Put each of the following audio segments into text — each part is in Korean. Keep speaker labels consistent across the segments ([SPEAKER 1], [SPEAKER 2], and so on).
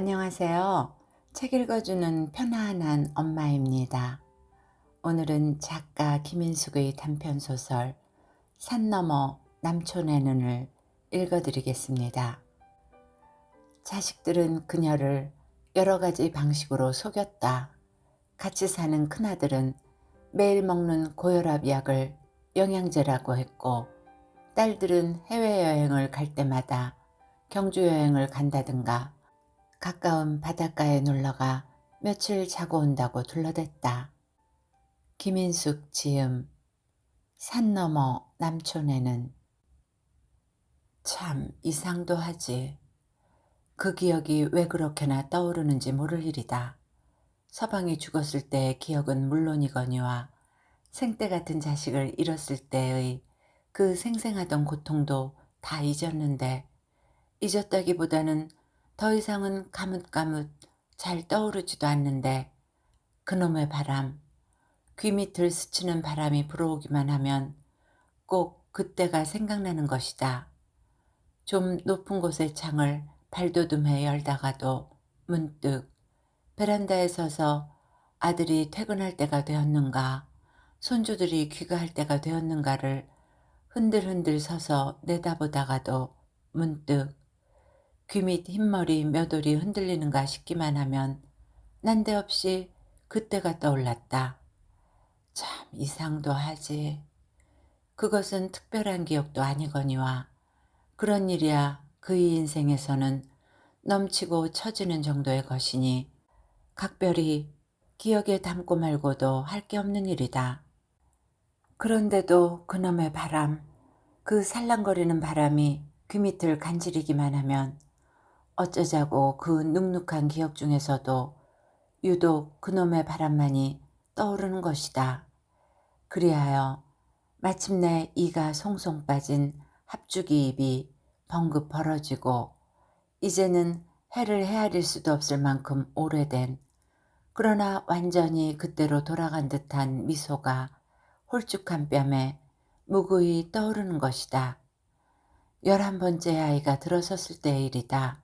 [SPEAKER 1] 안녕하세요. 책 읽어주는 편안한 엄마입니다. 오늘은 작가 김인숙의 단편소설 산 너머 남촌의 눈을 읽어드리겠습니다. 자식들은 그녀를 여러 가지 방식으로 속였다. 같이 사는 큰아들은 매일 먹는 고혈압 약을 영양제라고 했고, 딸들은 해외여행을 갈 때마다 경주여행을 간다든가 가까운 바닷가에 놀러가 며칠 자고 온다고 둘러댔다. 김인숙 지음 산 너머 남촌에는. 참 이상도 하지. 그 기억이 왜 그렇게나 떠오르는지 모를 일이다. 서방이 죽었을 때의 기억은 물론이거니와 생때 같은 자식을 잃었을 때의 그 생생하던 고통도 다 잊었는데, 잊었다기보다는 더 이상은 가뭇가뭇 잘 떠오르지도 않는데, 그놈의 바람, 귀 밑을 스치는 바람이 불어오기만 하면 꼭 그때가 생각나는 것이다. 좀 높은 곳의 창을 발돋움해 열다가도 문득 베란다에 서서 아들이 퇴근할 때가 되었는가, 손주들이 귀가할 때가 되었는가를 흔들흔들 서서 내다보다가도 문득 귀 밑 흰머리 몇 올이 흔들리는가 싶기만 하면 난데없이 그때가 떠올랐다. 참 이상도 하지. 그것은 특별한 기억도 아니거니와 그런 일이야 그의 인생에서는 넘치고 처지는 정도의 것이니 각별히 기억에 담고 말고도 할 게 없는 일이다. 그런데도 그놈의 바람, 그 살랑거리는 바람이 귀 밑을 간지리기만 하면 어쩌자고 그 눅눅한 기억 중에서도 유독 그놈의 바람만이 떠오르는 것이다. 그리하여 마침내 이가 송송 빠진 합죽이 입이 벙긋 벌어지고, 이제는 해를 헤아릴 수도 없을 만큼 오래된, 그러나 완전히 그때로 돌아간 듯한 미소가 홀쭉한 뺨에 무구히 떠오르는 것이다. 11번째 아이가 들어섰을 때의 일이다.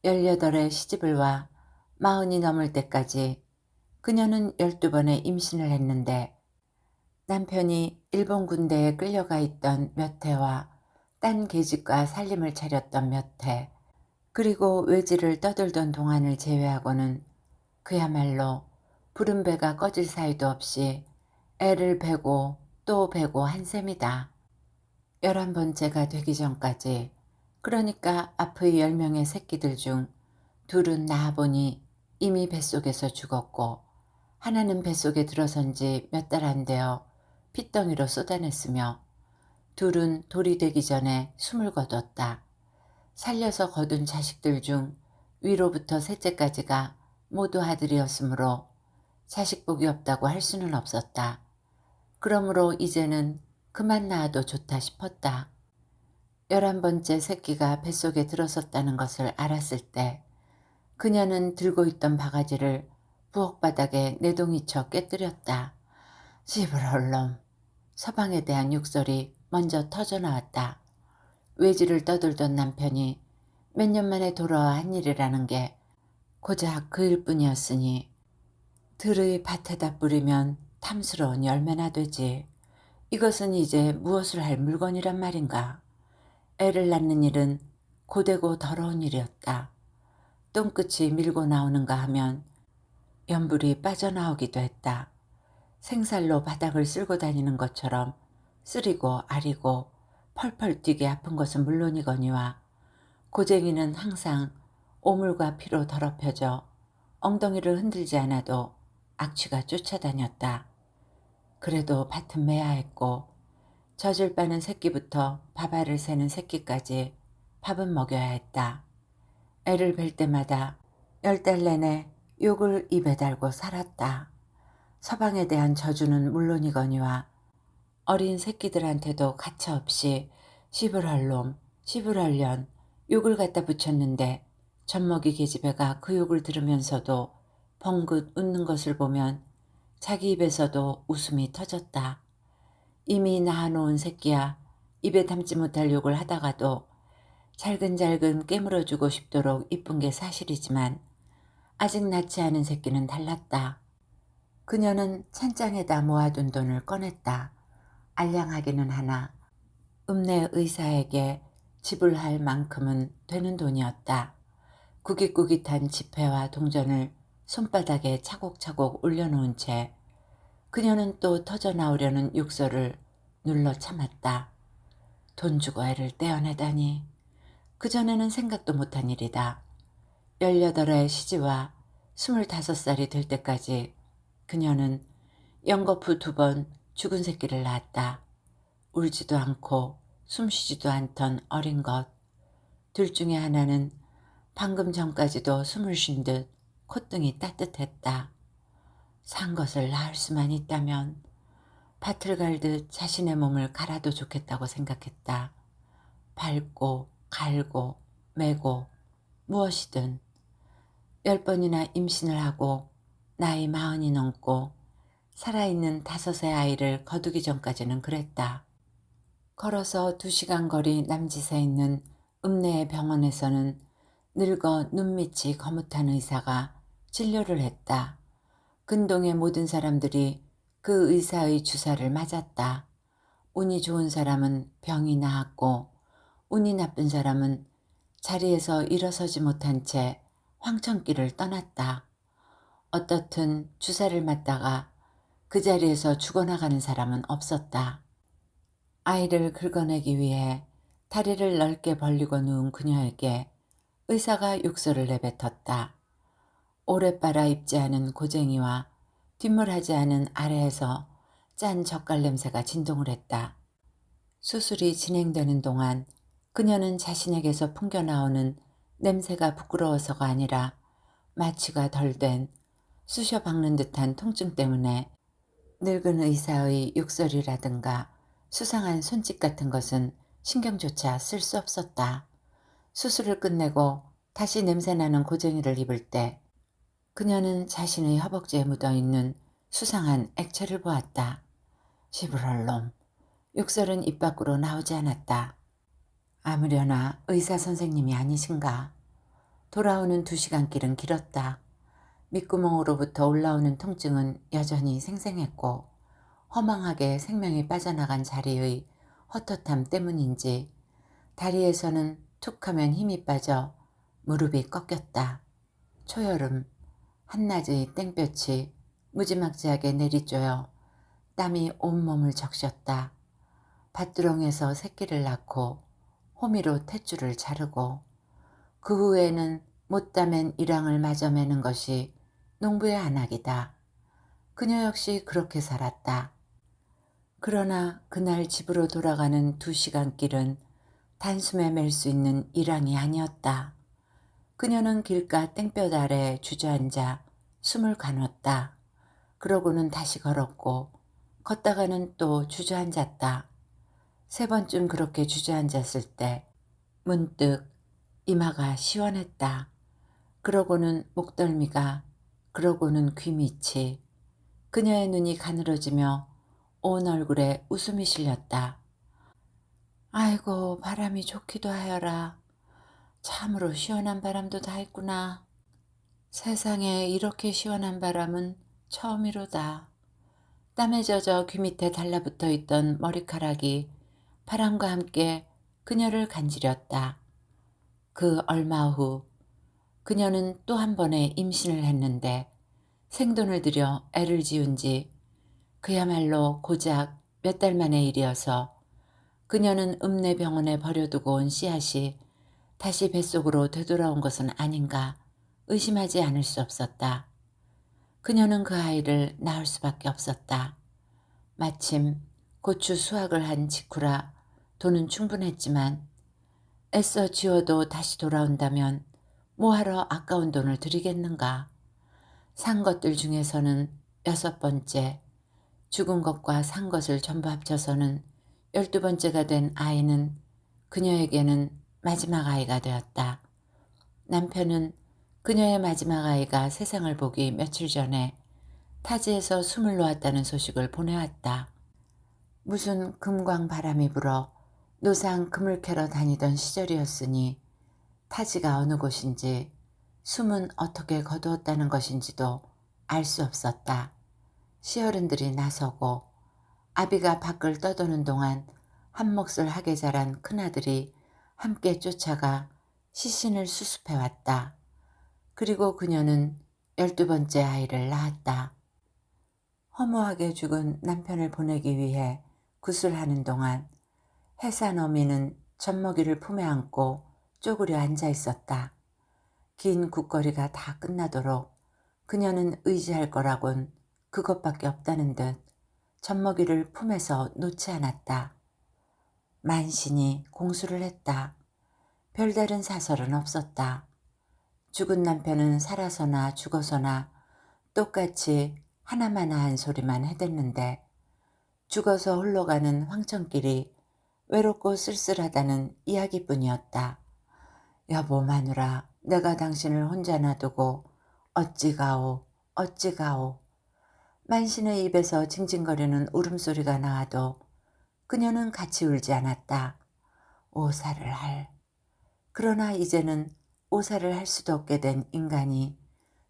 [SPEAKER 1] 18에 시집을 와 40이 넘을 때까지 그녀는 12번의 임신을 했는데, 남편이 일본 군대에 끌려가 있던 몇 해와 딴 계집과 살림을 차렸던 몇 해, 그리고 외지를 떠돌던 동안을 제외하고는 그야말로 부른 배가 꺼질 사이도 없이 애를 베고 또 베고 한 셈이다. 11번째가 되기 전까지, 그러니까 앞의 10명의 새끼들 중 둘은 낳아보니 이미 뱃속에서 죽었고, 하나는 뱃속에 들어선 지 몇 달 안 되어 핏덩이로 쏟아냈으며, 둘은 돌이 되기 전에 숨을 거뒀다. 살려서 거둔 자식들 중 위로부터 셋째까지가 모두 아들이었으므로 자식복이 없다고 할 수는 없었다. 그러므로 이제는 그만 낳아도 좋다 싶었다. 11번째 새끼가 뱃속에 들어섰다는 것을 알았을 때 그녀는 들고 있던 바가지를 부엌바닥에 내동이쳐 깨뜨렸다. 시부럴 놈. 서방에 대한 욕설이 먼저 터져나왔다. 외지를 떠돌던 남편이 몇 년 만에 돌아와 한 일이라는 게 고작 그 일뿐이었으니 들의 밭에다 뿌리면 탐스러운 열매나 되지. 이것은 이제 무엇을 할 물건이란 말인가. 애를 낳는 일은 고되고 더러운 일이었다. 똥끝이 밀고 나오는가 하면 연불이 빠져나오기도 했다. 생살로 바닥을 쓸고 다니는 것처럼 쓰리고 아리고 펄펄 뛰게 아픈 것은 물론이거니와 고쟁이는 항상 오물과 피로 더럽혀져 엉덩이를 흔들지 않아도 악취가 쫓아다녔다. 그래도 밭은 매야 했고 젖을 빠는 새끼부터 밥알을 새는 새끼까지 밥은 먹여야 했다. 애를 뵐 때마다 10달 내내 욕을 입에 달고 살았다. 서방에 대한 저주는 물론이거니와 어린 새끼들한테도 가차없이 시부럴 놈, 시부럴 년 욕을 갖다 붙였는데, 젖먹이 계집애가 그 욕을 들으면서도 벙긋 웃는 것을 보면 자기 입에서도 웃음이 터졌다. 이미 낳아놓은 새끼야 입에 담지 못할 욕을 하다가도 잘근잘근 깨물어주고 싶도록 이쁜 게 사실이지만 아직 낳지 않은 새끼는 달랐다. 그녀는 찬장에다 모아둔 돈을 꺼냈다. 알량하기는 하나 읍내 의사에게 지불할 만큼은 되는 돈이었다. 구깃구깃한 지폐와 동전을 손바닥에 차곡차곡 올려놓은 채 그녀는 또 터져나오려는 욕설을 눌러 참았다. 돈 주고 애를 떼어내다니. 그전에는 생각도 못한 일이다. 18의 시지와 25살이 될 때까지 그녀는 연거푸 2번 죽은 새끼를 낳았다. 울지도 않고 숨쉬지도 않던 어린 것. 둘 중에 하나는 방금 전까지도 숨을 쉰 듯 콧등이 따뜻했다. 산 것을 낳을 수만 있다면 밭을 갈듯 자신의 몸을 갈아도 좋겠다고 생각했다. 밟고 갈고 매고 무엇이든 10번이나 임신을 하고 나이 40이 넘고 살아있는 5의 아이를 거두기 전까지는 그랬다. 걸어서 2시간 거리 남짓에 있는 읍내의 병원에서는 늙어 눈밑이 거뭇한 의사가 진료를 했다. 근동의 모든 사람들이 그 의사의 주사를 맞았다. 운이 좋은 사람은 병이 나았고 운이 나쁜 사람은 자리에서 일어서지 못한 채 황천길을 떠났다. 어떻든 주사를 맞다가 그 자리에서 죽어나가는 사람은 없었다. 아이를 긁어내기 위해 다리를 넓게 벌리고 누운 그녀에게 의사가 욕설을 내뱉었다. 오래 빨아 입지 않은 고쟁이와 뒷물하지 않은 아래에서 짠 젓갈 냄새가 진동을 했다. 수술이 진행되는 동안 그녀는 자신에게서 풍겨나오는 냄새가 부끄러워서가 아니라 마취가 덜 된 쑤셔 박는 듯한 통증 때문에 늙은 의사의 욕설이라든가 수상한 손짓 같은 것은 신경조차 쓸 수 없었다. 수술을 끝내고 다시 냄새나는 고쟁이를 입을 때 그녀는 자신의 허벅지에 묻어있는 수상한 액체를 보았다. 시부럴 놈. 욕설은 입 밖으로 나오지 않았다. 아무려나 의사 선생님이 아니신가. 돌아오는 2시간 길은 길었다. 밑구멍으로부터 올라오는 통증은 여전히 생생했고 허망하게 생명이 빠져나간 자리의 헛헛함 때문인지 다리에서는 툭하면 힘이 빠져 무릎이 꺾였다. 초여름 한낮의 땡볕이 무지막지하게 내리쬐어 땀이 온몸을 적셨다. 밭두렁에서 새끼를 낳고 호미로 탯줄을 자르고 그 후에는 못다맨 일항을 마저 매는 것이 농부의 안악이다. 그녀 역시 그렇게 살았다. 그러나 그날 집으로 돌아가는 2시간 길은 단숨에 맬 수 있는 일항이 아니었다. 그녀는 길가 땡볕 아래 주저앉아 숨을 가눴다. 그러고는 다시 걸었고 걷다가는 또 주저앉았다. 3번쯤 그렇게 주저앉았을 때 문득 이마가 시원했다. 그러고는 목덜미가, 그러고는 귀밑이. 그녀의 눈이 가늘어지며 온 얼굴에 웃음이 실렸다. 아이고 바람이 좋기도 하여라. 참으로 시원한 바람도 다 있구나. 세상에 이렇게 시원한 바람은 처음이로다. 땀에 젖어 귀 밑에 달라붙어 있던 머리카락이 바람과 함께 그녀를 간지렸다. 그 얼마 후 그녀는 또 한 번의 임신을 했는데 생돈을 들여 애를 지은 지 그야말로 고작 몇 달 만의 일이어서 그녀는 읍내 병원에 버려두고 온 씨앗이 다시 뱃속으로 되돌아온 것은 아닌가 의심하지 않을 수 없었다. 그녀는 그 아이를 낳을 수밖에 없었다. 마침 고추 수확을 한 직후라 돈은 충분했지만 애써 지어도 다시 돌아온다면 뭐하러 아까운 돈을 들이겠는가. 산 것들 중에서는 6번째, 죽은 것과 산 것을 전부 합쳐서는 12번째가 된 아이는 그녀에게는 마지막 아이가 되었다. 남편은 그녀의 마지막 아이가 세상을 보기 며칠 전에 타지에서 숨을 놓았다는 소식을 보내왔다. 무슨 금광 바람이 불어 노상 금을 캐러 다니던 시절이었으니 타지가 어느 곳인지 숨은 어떻게 거두었다는 것인지도 알 수 없었다. 시어른들이 나서고 아비가 밖을 떠도는 동안 한몫을 하게 자란 큰아들이 함께 쫓아가 시신을 수습해왔다. 그리고 그녀는 12번째 아이를 낳았다. 허무하게 죽은 남편을 보내기 위해 구슬하는 동안 해산 어미는 젖먹이를 품에 안고 쪼그려 앉아 있었다. 긴 국거리가 다 끝나도록 그녀는 의지할 거라곤 그것밖에 없다는 듯 젖먹이를 품에서 놓지 않았다. 만신이 공수를 했다. 별다른 사설은 없었다. 죽은 남편은 살아서나 죽어서나 똑같이 하나마나한 소리만 해댔는데 죽어서 홀로가는 황천길이 외롭고 쓸쓸하다는 이야기뿐이었다. 여보 마누라, 내가 당신을 혼자 놔두고 어찌 가오 어찌 가오. 만신의 입에서 징징거리는 울음소리가 나와도 그녀는 같이 울지 않았다. 오사를 할. 그러나 이제는 오사를 할 수도 없게 된 인간이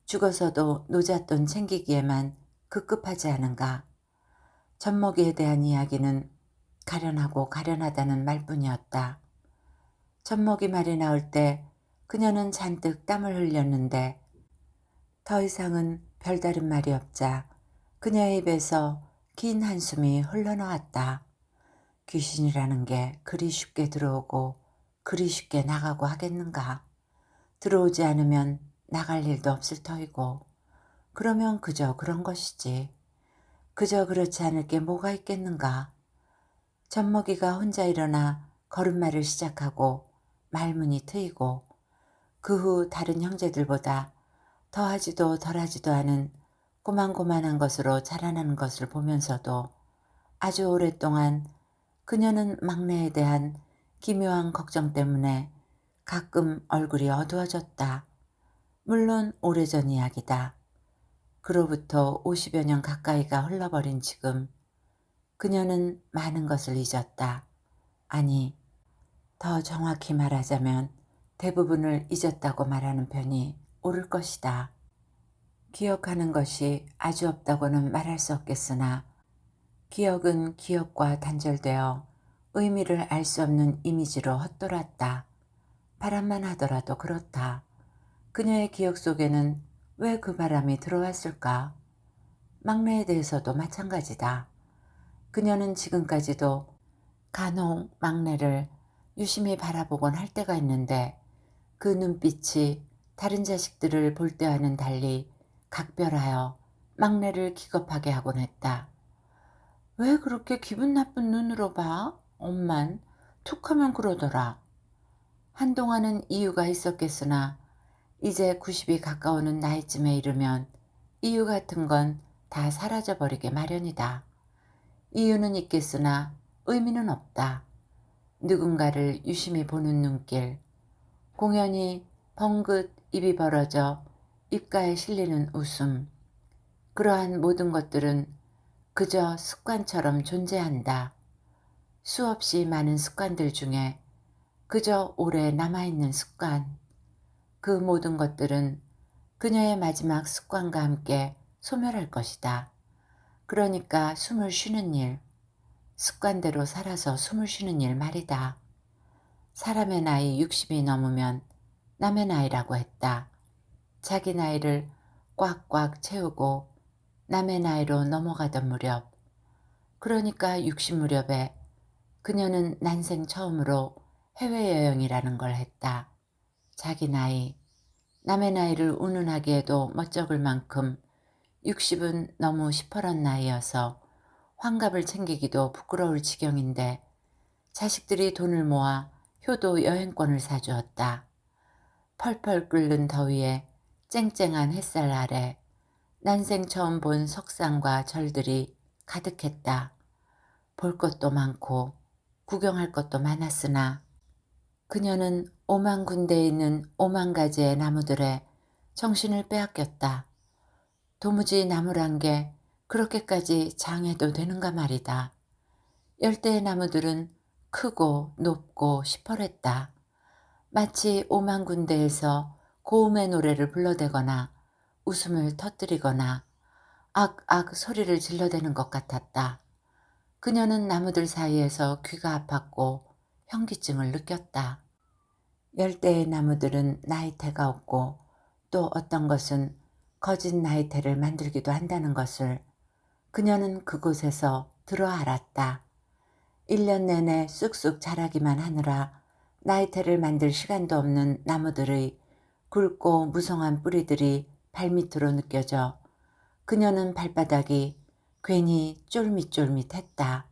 [SPEAKER 1] 죽어서도 노잣돈 챙기기에만 급급하지 않은가. 젖먹이에 대한 이야기는 가련하고 가련하다는 말뿐이었다. 젖먹이 말이 나올 때 그녀는 잔뜩 땀을 흘렸는데 더 이상은 별다른 말이 없자 그녀의 입에서 긴 한숨이 흘러나왔다. 귀신이라는 게 그리 쉽게 들어오고 그리 쉽게 나가고 하겠는가. 들어오지 않으면 나갈 일도 없을 터이고 그러면 그저 그런 것이지. 그저 그렇지 않을 게 뭐가 있겠는가. 젖먹이가 혼자 일어나 걸음마를 시작하고 말문이 트이고 그 후 다른 형제들보다 더하지도 덜하지도 않은 고만고만한 것으로 자라나는 것을 보면서도 아주 오랫동안 그녀는 막내에 대한 기묘한 걱정 때문에 가끔 얼굴이 어두워졌다. 물론 오래전 이야기다. 그로부터 50여 년 가까이가 흘러버린 지금 그녀는 많은 것을 잊었다. 아니, 더 정확히 말하자면 대부분을 잊었다고 말하는 편이 옳을 것이다. 기억하는 것이 아주 없다고는 말할 수 없겠으나 기억은 기억과 단절되어 의미를 알 수 없는 이미지로 헛돌았다. 바람만 하더라도 그렇다. 그녀의 기억 속에는 왜 그 바람이 들어왔을까? 막내에 대해서도 마찬가지다. 그녀는 지금까지도 간혹 막내를 유심히 바라보곤 할 때가 있는데 그 눈빛이 다른 자식들을 볼 때와는 달리 각별하여 막내를 기겁하게 하곤 했다. 왜 그렇게 기분 나쁜 눈으로 봐? 엄만 툭하면 그러더라. 한동안은 이유가 있었겠으나 이제 90이 가까우는 나이쯤에 이르면 이유 같은 건 다 사라져버리게 마련이다. 이유는 있겠으나 의미는 없다. 누군가를 유심히 보는 눈길, 공연히 벙긋 입이 벌어져 입가에 실리는 웃음, 그러한 모든 것들은 그저 습관처럼 존재한다. 수없이 많은 습관들 중에 그저 오래 남아있는 습관. 그 모든 것들은 그녀의 마지막 습관과 함께 소멸할 것이다. 그러니까 숨을 쉬는 일, 습관대로 살아서 숨을 쉬는 일 말이다. 사람의 나이 60이 넘으면 남의 나이라고 했다. 자기 나이를 꽉꽉 채우고 남의 나이로 넘어가던 무렵, 그러니까 60 무렵에 그녀는 난생 처음으로 해외여행이라는 걸 했다. 자기 나이, 남의 나이를 운운하기에도 멋쩍을 만큼 60은 너무 시퍼런 나이여서 환갑을 챙기기도 부끄러울 지경인데 자식들이 돈을 모아 효도 여행권을 사주었다. 펄펄 끓는 더위에 쨍쨍한 햇살 아래 난생 처음 본 석상과 절들이 가득했다. 볼 것도 많고 구경할 것도 많았으나 그녀는 오만 군데에 있는 오만 가지의 나무들에 정신을 빼앗겼다. 도무지 나무란 게 그렇게까지 장해도 되는가 말이다. 열대의 나무들은 크고 높고 시퍼랬다. 마치 오만 군데에서 고음의 노래를 불러대거나 웃음을 터뜨리거나 악악 소리를 질러대는 것 같았다. 그녀는 나무들 사이에서 귀가 아팠고 현기증을 느꼈다. 열대의 나무들은 나이테가 없고 또 어떤 것은 거짓 나이테를 만들기도 한다는 것을 그녀는 그곳에서 들어 알았다. 1년 내내 쑥쑥 자라기만 하느라 나이테를 만들 시간도 없는 나무들의 굵고 무성한 뿌리들이 발밑으로 느껴져 그녀는 발바닥이 괜히 쫄깃쫄깃했다.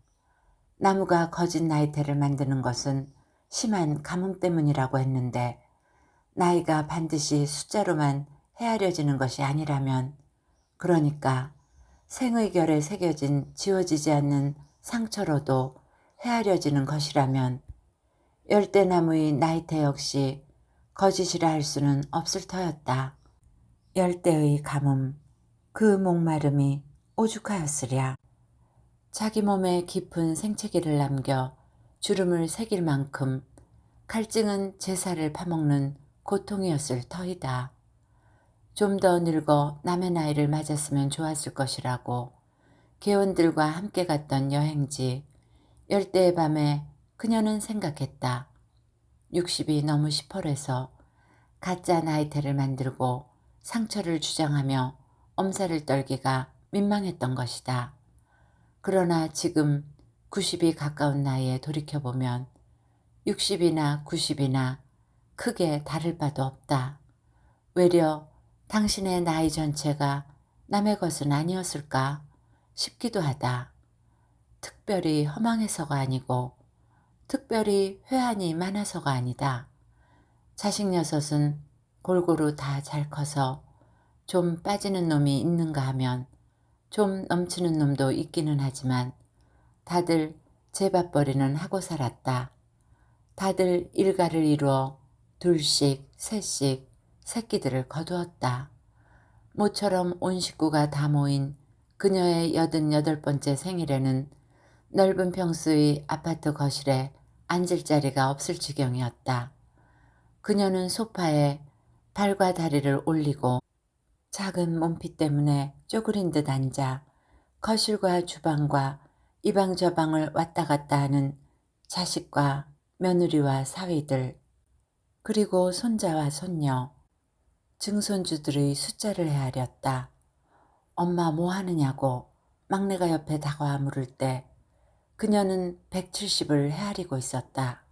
[SPEAKER 1] 나무가 거짓 나이테를 만드는 것은 심한 가뭄 때문이라고 했는데 나이가 반드시 숫자로만 헤아려지는 것이 아니라면, 그러니까 생의 결에 새겨진 지워지지 않는 상처로도 헤아려지는 것이라면 열대나무의 나이테 역시 거짓이라 할 수는 없을 터였다. 열대의 가뭄, 그 목마름이 오죽하였으랴. 자기 몸에 깊은 생채기를 남겨 주름을 새길 만큼 갈증은 제사를 파먹는 고통이었을 터이다. 좀 더 늙어 남의 나이를 맞았으면 좋았을 것이라고 개원들과 함께 갔던 여행지 열대의 밤에 그녀는 생각했다. 60이 너무 시퍼래서 가짜 나이테를 만들고 상처를 주장하며 엄살을 떨기가 민망했던 것이다. 그러나 지금 90이 가까운 나이에 돌이켜보면 60이나 90이나 크게 다를 바도 없다. 외려 당신의 나이 전체가 남의 것은 아니었을까 싶기도 하다. 특별히 허망해서가 아니고 특별히 회한이 많아서가 아니다. 자식 녀섯은 골고루 다 잘 커서 좀 빠지는 놈이 있는가 하면 좀 넘치는 놈도 있기는 하지만 다들 제밥벌이는 하고 살았다. 다들 일가를 이루어 둘씩 셋씩 새끼들을 거두었다. 모처럼 온 식구가 다 모인 그녀의 88번째 생일에는 넓은 평수의 아파트 거실에 앉을 자리가 없을 지경이었다. 그녀는 소파에 발과 다리를 올리고 작은 몸피 때문에 쪼그린 듯 앉아 거실과 주방과 이방 저방을 왔다 갔다 하는 자식과 며느리와 사위들, 그리고 손자와 손녀, 증손주들의 숫자를 헤아렸다. 엄마 뭐 하느냐고 막내가 옆에 다가와 물을 때 그녀는 170을 헤아리고 있었다.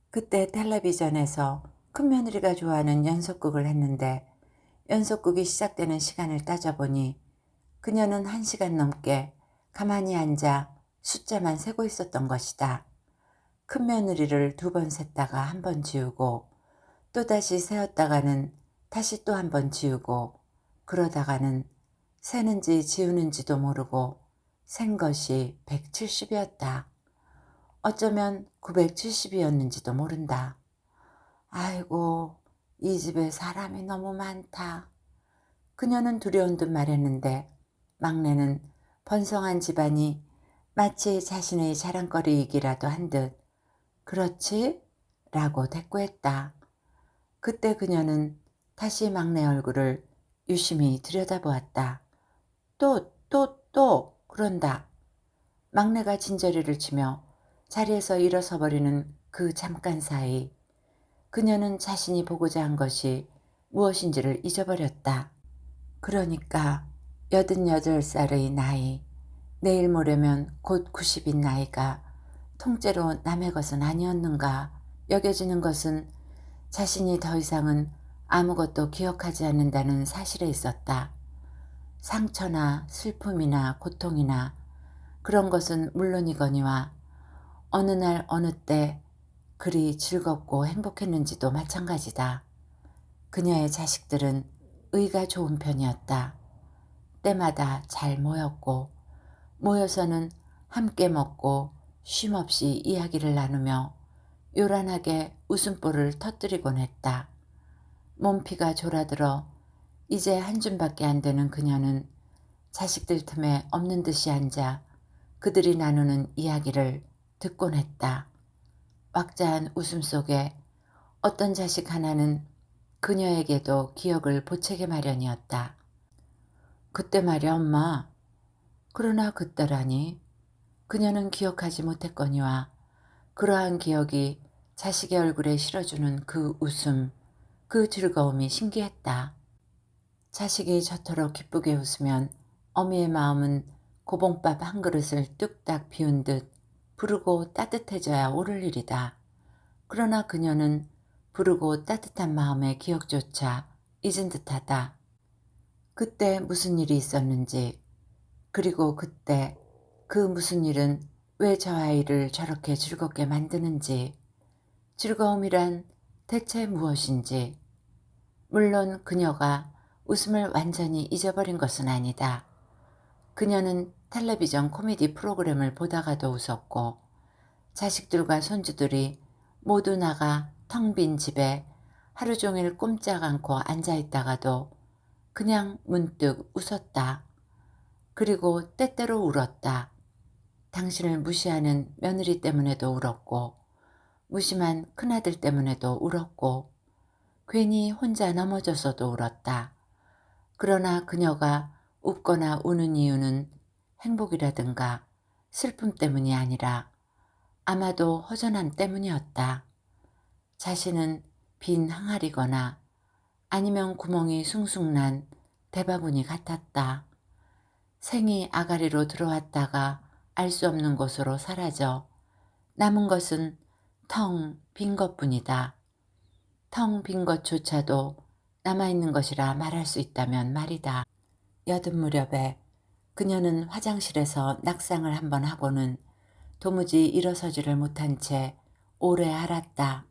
[SPEAKER 1] 그때 텔레비전에서 큰며느리가 좋아하는 연속극을 했는데 연속극이 시작되는 시간을 따져보니 그녀는 1시간 넘게 가만히 앉아 숫자만 세고 있었던 것이다. 큰며느리를 2번 셌다가 1번 지우고 또다시 세었다가는 다시 또 1번 지우고 그러다가는 세는지 지우는지도 모르고 센 것이 170이었다. 어쩌면 970이었는지도 모른다. 아이고, 이 집에 사람이 너무 많다. 그녀는 두려운 듯 말했는데 막내는 번성한 집안이 마치 자신의 자랑거리이기라도 한 듯 그렇지? 라고 대꾸했다. 그때 그녀는 다시 막내 얼굴을 유심히 들여다보았다. 또 그런다. 막내가 진저리를 치며 자리에서 일어서 버리는 그 잠깐 사이 그녀는 자신이 보고자 한 것이 무엇인지를 잊어버렸다. 그러니까 88살의 나이, 내일 모레면 곧 90인 나이가 통째로 남의 것은 아니었는가 여겨지는 것은 자신이 더 이상은 아무것도 기억하지 않는다는 사실에 있었다. 상처나 슬픔이나 고통이나 그런 것은 물론이거니와 어느 날 어느 때 그리 즐겁고 행복했는지도 마찬가지다. 그녀의 자식들은 의가 좋은 편이었다. 때마다 잘 모였고 모여서는 함께 먹고 쉼없이 이야기를 나누며 요란하게 웃음보를 터뜨리곤 했다. 몸피가 졸아들어 이제 한 줌밖에 안 되는 그녀는 자식들 틈에 없는 듯이 앉아 그들이 나누는 이야기를 듣곤 했다. 왁자한 웃음 속에 어떤 자식 하나는 그녀에게도 기억을 보채게 마련이었다. 그때 말이야 엄마. 그러나 그때라니 그녀는 기억하지 못했거니와 그러한 기억이 자식의 얼굴에 실어주는 그 웃음, 그 즐거움이 신기했다. 자식이 저토록 기쁘게 웃으면 어미의 마음은 고봉밥 한 그릇을 뚝딱 비운 듯 부르고 따뜻해져야 오를 일이다. 그러나 그녀는 부르고 따뜻한 마음의 기억조차 잊은 듯하다. 그때 무슨 일이 있었는지, 그리고 그때 그 무슨 일은 왜 저 아이를 저렇게 즐겁게 만드는지, 즐거움이란 대체 무엇인지. 물론 그녀가 웃음을 완전히 잊어버린 것은 아니다. 그녀는 텔레비전 코미디 프로그램을 보다가도 웃었고 자식들과 손주들이 모두 나가 텅 빈 집에 하루 종일 꼼짝 않고 앉아있다가도 그냥 문득 웃었다. 그리고 때때로 울었다. 당신을 무시하는 며느리 때문에도 울었고 무심한 큰아들 때문에도 울었고 괜히 혼자 넘어져서도 울었다. 그러나 그녀가 웃거나 우는 이유는 행복이라든가 슬픔 때문이 아니라 아마도 허전함 때문이었다. 자신은 빈 항아리거나 아니면 구멍이 숭숭 난 대바구니 같았다. 생이 아가리로 들어왔다가 알 수 없는 곳으로 사라져 남은 것은 텅 빈 것뿐이다. 텅 빈 것조차도 남아있는 것이라 말할 수 있다면 말이다. 여든 무렵에 그녀는 화장실에서 낙상을 한번 하고는 도무지 일어서지를 못한 채 오래 앓았다.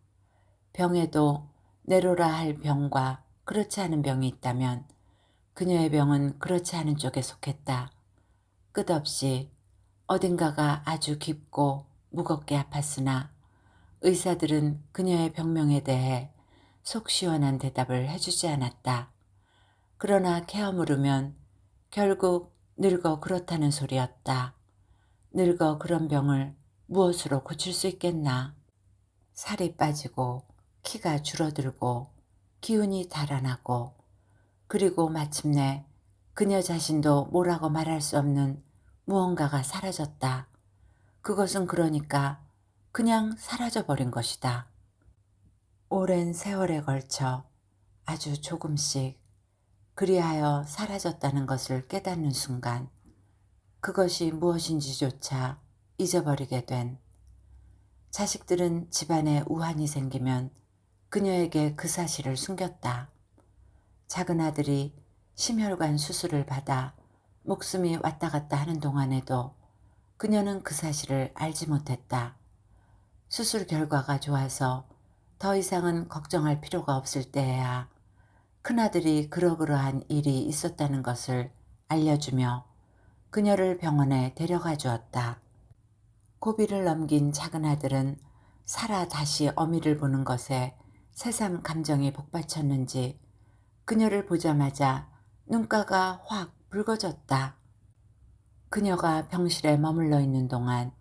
[SPEAKER 1] 병에도 내로라 할 병과 그렇지 않은 병이 있다면 그녀의 병은 그렇지 않은 쪽에 속했다. 끝없이 어딘가가 아주 깊고 무겁게 아팠으나 의사들은 그녀의 병명에 대해 속 시원한 대답을 해주지 않았다. 그러나 케어 물으면 결국 늙어 그렇다는 소리였다. 늙어 그런 병을 무엇으로 고칠 수 있겠나. 살이 빠지고 키가 줄어들고 기운이 달아나고 그리고 마침내 그녀 자신도 뭐라고 말할 수 없는 무언가가 사라졌다. 그것은 그러니까 그냥 사라져버린 것이다. 오랜 세월에 걸쳐 아주 조금씩 그리하여 사라졌다는 것을 깨닫는 순간 그것이 무엇인지조차 잊어버리게 된 자식들은 집안에 우환이 생기면 그녀에게 그 사실을 숨겼다. 작은 아들이 심혈관 수술을 받아 목숨이 왔다 갔다 하는 동안에도 그녀는 그 사실을 알지 못했다. 수술 결과가 좋아서 더 이상은 걱정할 필요가 없을 때에야 큰아들이 그러그러한 일이 있었다는 것을 알려주며 그녀를 병원에 데려가 주었다. 고비를 넘긴 작은 아들은 살아 다시 어미를 보는 것에 새삼 감정이 복받쳤는지 그녀를 보자마자 눈가가 확 붉어졌다. 그녀가 병실에 머물러 있는 동안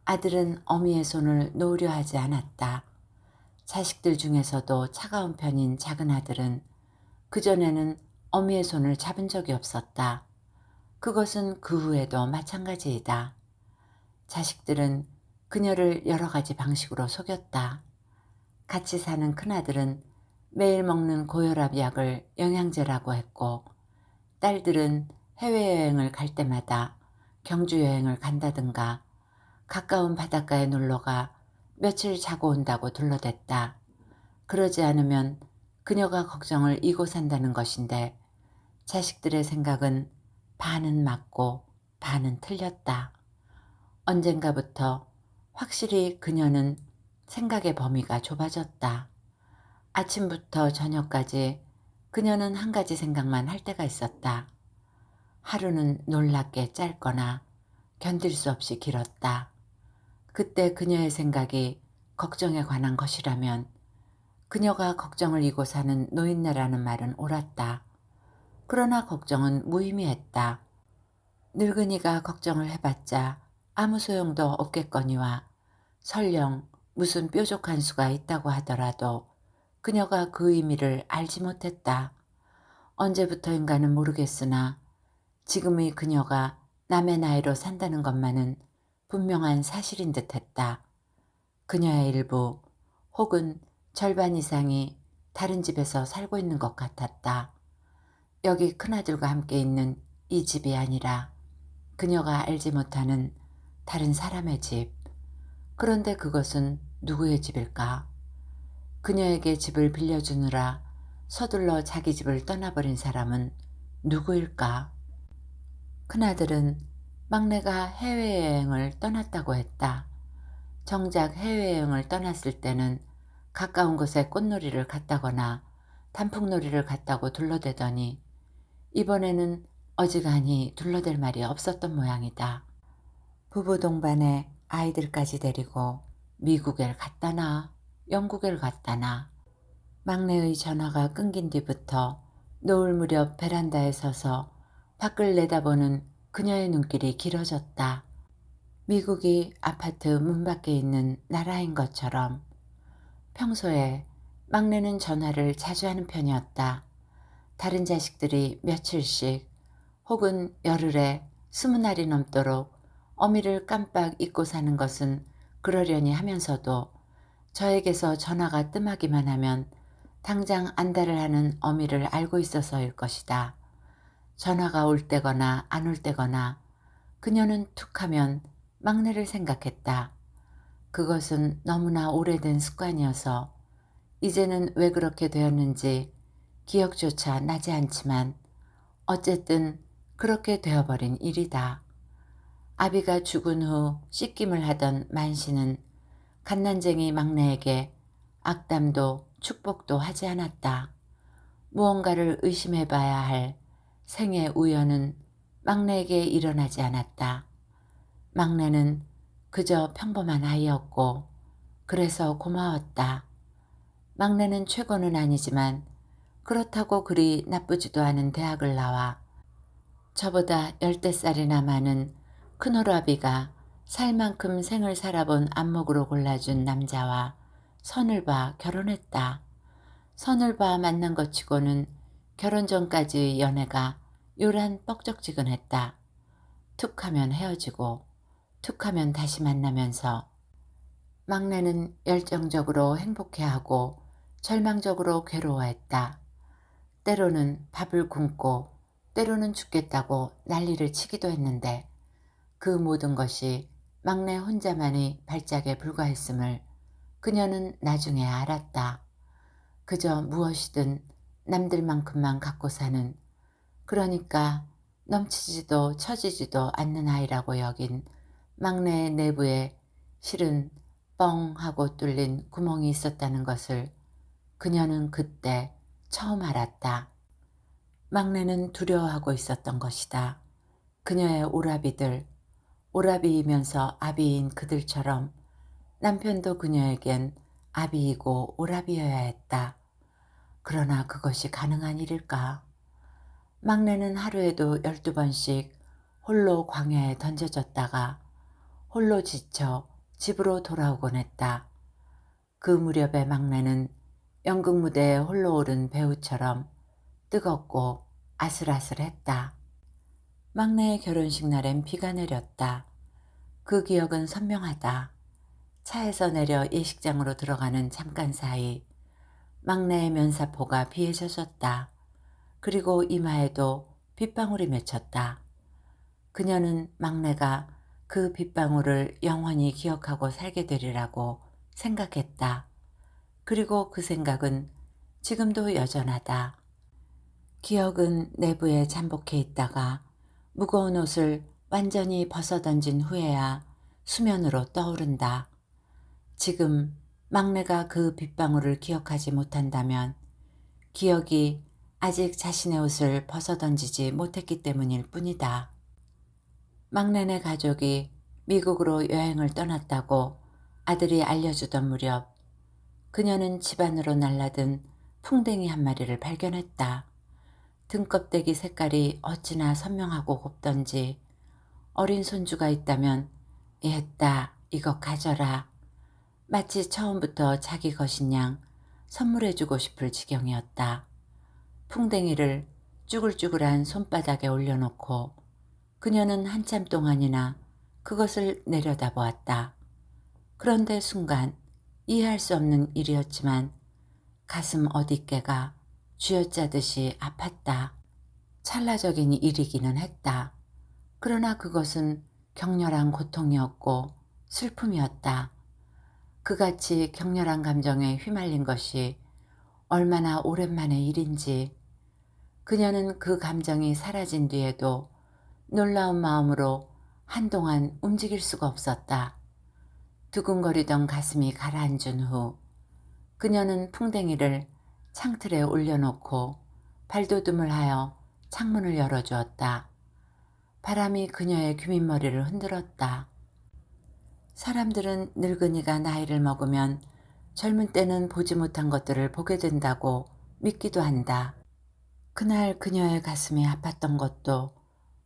[SPEAKER 1] 아들은 어미의 손을 놓으려 하지 않았다. 자식들 중에서도 차가운 편인 작은 아들은 그전에는 어미의 손을 잡은 적이 없었다. 그것은 그 후에도 마찬가지이다. 자식들은 그녀를 여러 가지 방식으로 속였다. 같이 사는 큰아들은 매일 먹는 고혈압 약을 영양제라고 했고 딸들은 해외여행을 갈 때마다 경주여행을 간다든가 가까운 바닷가에 놀러가 며칠 자고 온다고 둘러댔다. 그러지 않으면 그녀가 걱정을 이고 산다는 것인데 자식들의 생각은 반은 맞고 반은 틀렸다. 언젠가부터 확실히 그녀는 생각의 범위가 좁아졌다. 아침부터 저녁까지 그녀는 한 가지 생각만 할 때가 있었다. 하루는 놀랍게 짧거나 견딜 수 없이 길었다. 그때 그녀의 생각이 걱정에 관한 것이라면 그녀가 걱정을 이고 사는 노인네라는 말은 옳았다. 그러나 걱정은 무의미했다. 늙은이가 걱정을 해봤자 아무 소용도 없겠거니와 설령 무슨 뾰족한 수가 있다고 하더라도 그녀가 그 의미를 알지 못했다. 언제부터인가는 모르겠으나 지금의 그녀가 남의 나이로 산다는 것만은 분명한 사실인 듯했다. 그녀의 일부 혹은 절반 이상이 다른 집에서 살고 있는 것 같았다. 여기 큰아들과 함께 있는 이 집이 아니라 그녀가 알지 못하는 다른 사람의 집. 그런데 그것은 누구의 집일까? 그녀에게 집을 빌려주느라 서둘러 자기 집을 떠나버린 사람은 누구일까? 큰아들은 막내가 해외여행을 떠났다고 했다. 정작 해외여행을 떠났을 때는 가까운 곳에 꽃놀이를 갔다거나 단풍놀이를 갔다고 둘러대더니 이번에는 어지간히 둘러댈 말이 없었던 모양이다. 부부 동반에 아이들까지 데리고 미국에 갔다나 영국에 갔다나 막내의 전화가 끊긴 뒤부터 노을 무렵 베란다에 서서 밖을 내다보는 그녀의 눈길이 길어졌다. 미국이 아파트 문 밖에 있는 나라인 것처럼. 평소에 막내는 전화를 자주 하는 편이었다. 다른 자식들이 며칠씩 혹은 열흘에 20날이 넘도록 어미를 깜빡 잊고 사는 것은 그러려니 하면서도 저에게서 전화가 뜸하기만 하면 당장 안달을 하는 어미를 알고 있어서일 것이다. 전화가 올 때거나 안 올 때거나 그녀는 툭 하면 막내를 생각했다. 그것은 너무나 오래된 습관이어서 이제는 왜 그렇게 되었는지 기억조차 나지 않지만 어쨌든 그렇게 되어버린 일이다. 아비가 죽은 후 씻김을 하던 만씨는 갓난쟁이 막내에게 악담도 축복도 하지 않았다. 무언가를 의심해봐야 할 생의 우연은 막내에게 일어나지 않았다. 막내는 그저 평범한 아이였고 그래서 고마웠다. 막내는 최고는 아니지만 그렇다고 그리 나쁘지도 않은 대학을 나와 저보다 10대살이나 많은 큰오라비가 살 만큼 생을 살아본 안목으로 골라준 남자와 선을 봐 결혼했다. 선을 봐 만난 것 치고는 결혼 전까지의 연애가 요란 뻑적지근했다. 툭 하면 헤어지고 툭 하면 다시 만나면서 막내는 열정적으로 행복해하고 절망적으로 괴로워했다. 때로는 밥을 굶고 때로는 죽겠다고 난리를 치기도 했는데 그 모든 것이 막내 혼자만의 발작에 불과했음을 그녀는 나중에 알았다. 그저 무엇이든 남들만큼만 갖고 사는, 그러니까 넘치지도 처지지도 않는 아이라고 여긴 막내의 내부에 실은 뻥 하고 뚫린 구멍이 있었다는 것을 그녀는 그때 처음 알았다. 막내는 두려워하고 있었던 것이다. 그녀의 오라비들, 오라비이면서 아비인 그들처럼 남편도 그녀에겐 아비이고 오라비여야 했다. 그러나 그것이 가능한 일일까? 막내는 하루에도 12번씩 홀로 광야에 던져졌다가 홀로 지쳐 집으로 돌아오곤 했다. 그 무렵에 막내는 연극 무대에 홀로 오른 배우처럼 뜨겁고 아슬아슬했다. 막내의 결혼식 날엔 비가 내렸다. 그 기억은 선명하다. 차에서 내려 예식장으로 들어가는 잠깐 사이 막내의 면사포가 비에 젖었다. 그리고 이마에도 빗방울이 맺혔다. 그녀는 막내가 그 빗방울을 영원히 기억하고 살게 되리라고 생각했다. 그리고 그 생각은 지금도 여전하다. 기억은 내부에 잠복해 있다가 무거운 옷을 완전히 벗어던진 후에야 수면으로 떠오른다. 지금 막내가 그 빗방울을 기억하지 못한다면 기억이 아직 자신의 옷을 벗어던지지 못했기 때문일 뿐이다. 막내네 가족이 미국으로 여행을 떠났다고 아들이 알려주던 무렵 그녀는 집안으로 날라든 풍뎅이 한 마리를 발견했다. 등껍데기 색깔이 어찌나 선명하고 곱던지 어린 손주가 있다면 "얘따 이거 가져라." 마치 처음부터 자기 것인 양 선물해주고 싶을 지경이었다. 풍뎅이를 쭈글쭈글한 손바닥에 올려놓고 그녀는 한참 동안이나 그것을 내려다보았다. 그런데 순간 이해할 수 없는 일이었지만 가슴 어디께가 쥐어짜듯이 아팠다. 찰나적인 일이기는 했다. 그러나 그것은 격렬한 고통이었고 슬픔이었다. 그같이 격렬한 감정에 휘말린 것이 얼마나 오랜만의 일인지. 그녀는 그 감정이 사라진 뒤에도 놀라운 마음으로 한동안 움직일 수가 없었다. 두근거리던 가슴이 가라앉은 후 그녀는 풍뎅이를 창틀에 올려놓고 발돋움을 하여 창문을 열어주었다. 바람이 그녀의 귀밑머리를 흔들었다. 사람들은 늙은이가 나이를 먹으면 젊은 때는 보지 못한 것들을 보게 된다고 믿기도 한다. 그날 그녀의 가슴이 아팠던 것도